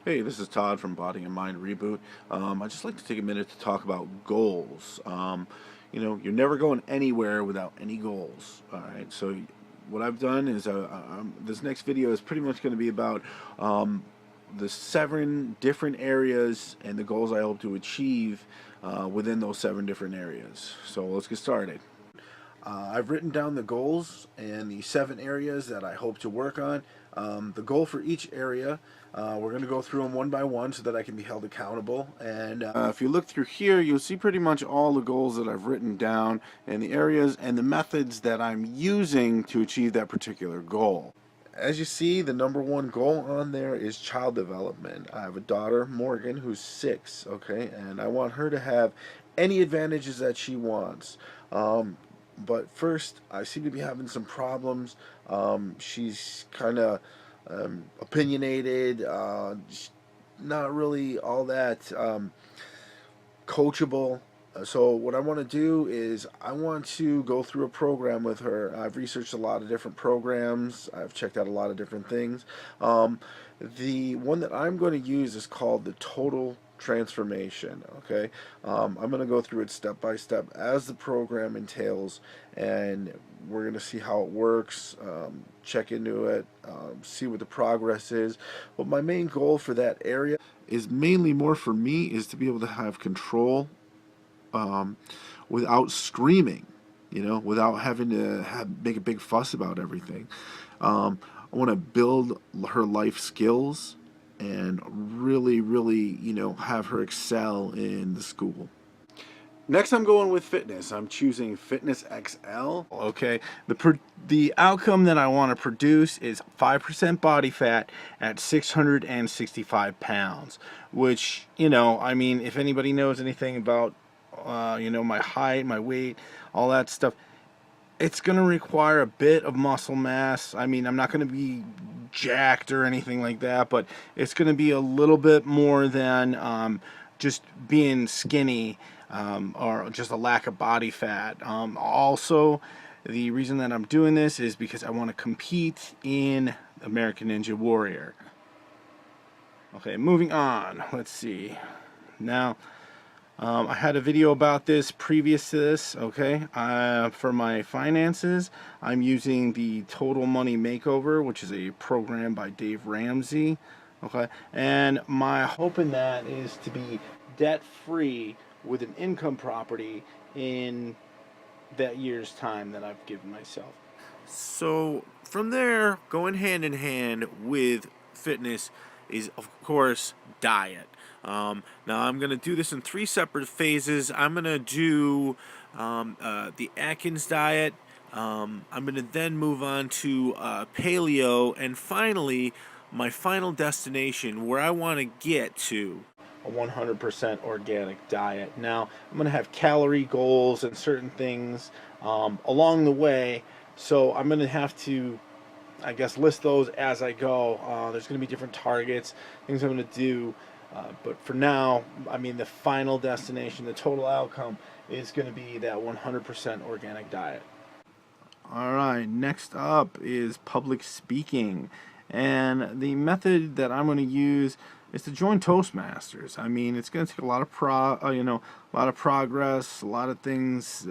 Hey, this is Todd from Body and Mind Reboot. I'd just like to take a minute to talk about goals. You're never going anywhere without any goals. All right. So, what I've done is this next video is pretty much going to be about the 7 different areas and the goals I hope to achieve within those 7 different areas. So, let's get started. I've written down the goals and the 7 areas that I hope to work on. The goal for each area, we're going to go through them one by one so that I can be held accountable. And if you look through here, you'll see pretty much all the goals that I've written down and the areas and the methods that I'm using to achieve that particular goal. As you see, the #1 goal on there is child development. I have a daughter, Morgan, who's 6, okay, and I want her to have any advantages that she wants. But first, I seem to be having some problems. She's kind of opinionated, not really all that coachable. So what I want to do is I want to go through a program with her. I've researched a lot of different programs. I've checked out a lot of different things. The one that I'm going to use is called the Total Transformation. Okay, I'm going to go through it step by step as the program entails, and we're going to see how it works, check into it, see what the progress is. But my main goal for that area is mainly more for me is to be able to have control without screaming, without having to make a big fuss about everything. I want to build her life skills and really, really, have her excel in the school. Next, I'm going with fitness. I'm choosing Fitness XL. Okay, the outcome that I want to produce is 5% body fat at 665 pounds, which, I mean, if anybody knows anything about, my height, my weight, all that stuff, it's going to require a bit of muscle mass. I mean, I'm not going to be jacked or anything like that, but it's going to be a little bit more than just being skinny or just a lack of body fat. Also, the reason that I'm doing this is because I want to compete in American Ninja Warrior. Okay, moving on. Let's see. Now, I had a video about this previous to this, okay? For my finances, I'm using the Total Money Makeover, which is a program by Dave Ramsey, okay? And my hope in that is to be debt-free with an income property in that year's time that I've given myself. So from there, going hand in hand with fitness is, of course, diet. Now I'm going to do this in 3 separate phases. I'm going to do the Atkins diet. I'm going to then move on to paleo, and finally, my final destination where I want to get to a 100% organic diet. Now, I'm going to have calorie goals and certain things along the way, so I'm going to have to, I guess, list those as I go. There's going to be different targets, things I'm going to do, but for now, I mean, the final destination, the total outcome is going to be that 100% organic diet. All right, next up is public speaking. And the method that I'm going to use is to join Toastmasters. I mean, it's going to take a lot of a lot of progress, a lot of things,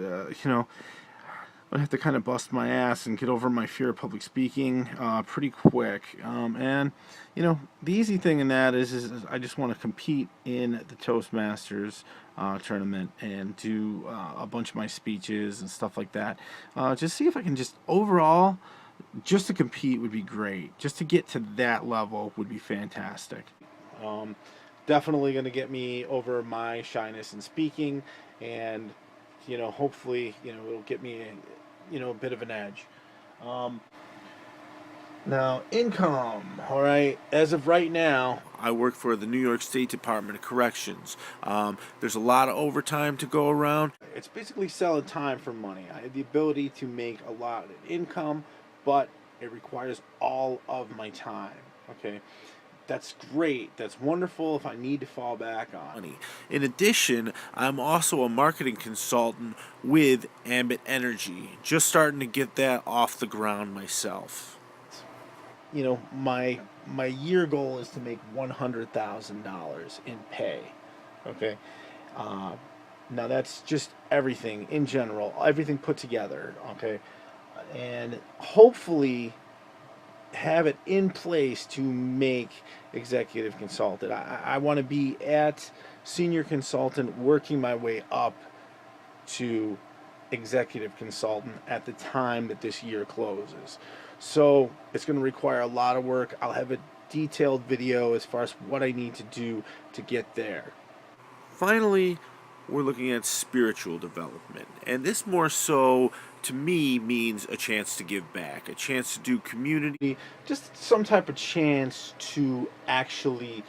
I have to kind of bust my ass and get over my fear of public speaking pretty quick. And the easy thing in that is I just want to compete in the Toastmasters tournament and do a bunch of my speeches and stuff like that. Just see if I can just overall, just to compete would be great. Just to get to that level would be fantastic. Definitely going to get me over my shyness in speaking, and hopefully it'll get me a bit of an edge. Now, income, all right, as of right now, I work for the New York State Department of Corrections. There's a lot of overtime to go around. It's basically selling time for money. I have the ability to make a lot of income, but it requires all of my time, okay? That's great. That's wonderful if I need to fall back on money. In addition, I'm also a marketing consultant with Ambit Energy. Just starting to get that off the ground myself. my year goal is to make $100,000 in pay. Okay. Uh, Now that's just everything in general, everything put together. Okay. And hopefully have it in place to make executive consultant. I want to be at senior consultant, working my way up to executive consultant at the time that this year closes. So it's going to require a lot of work. I'll have a detailed video as far as what I need to do to get there. Finally, we're looking at spiritual development. And this more so, to me, means a chance to give back, a chance to do community, just some type of chance to actually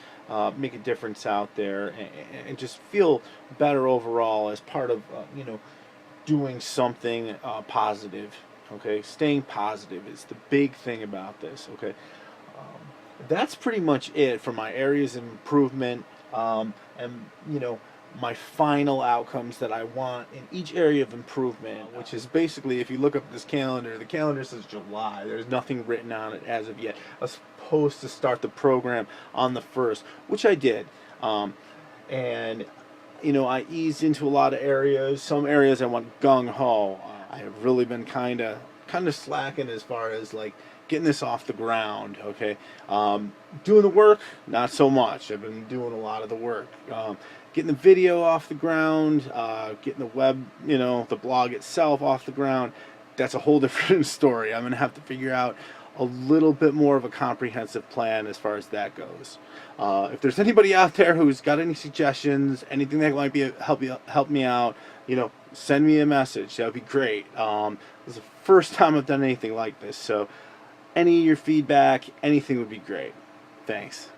make a difference out there, and just feel better overall as part of, doing something positive. Okay, staying positive is the big thing about this. Okay, that's pretty much it for my areas of improvement, and my final outcomes that I want in each area of improvement, which is basically, if you look up this calendar, the calendar says July. There's nothing written on it as of yet. I was supposed to start the program on the 1st, which I did, and I eased into a lot of areas. Some areas I went gung ho. I have really been kind of slacking as far as like getting this off the ground. Okay, doing the work, not so much. I've been doing a lot of the work. Getting the video off the ground, getting the web, the blog itself off the ground. That's a whole different story. I'm gonna have to figure out a little bit more of a comprehensive plan as far as that goes. If there's anybody out there who's got any suggestions, anything that might be help me out, send me a message. That would be great. This is the first time I've done anything like this, so any of your feedback, anything would be great. Thanks.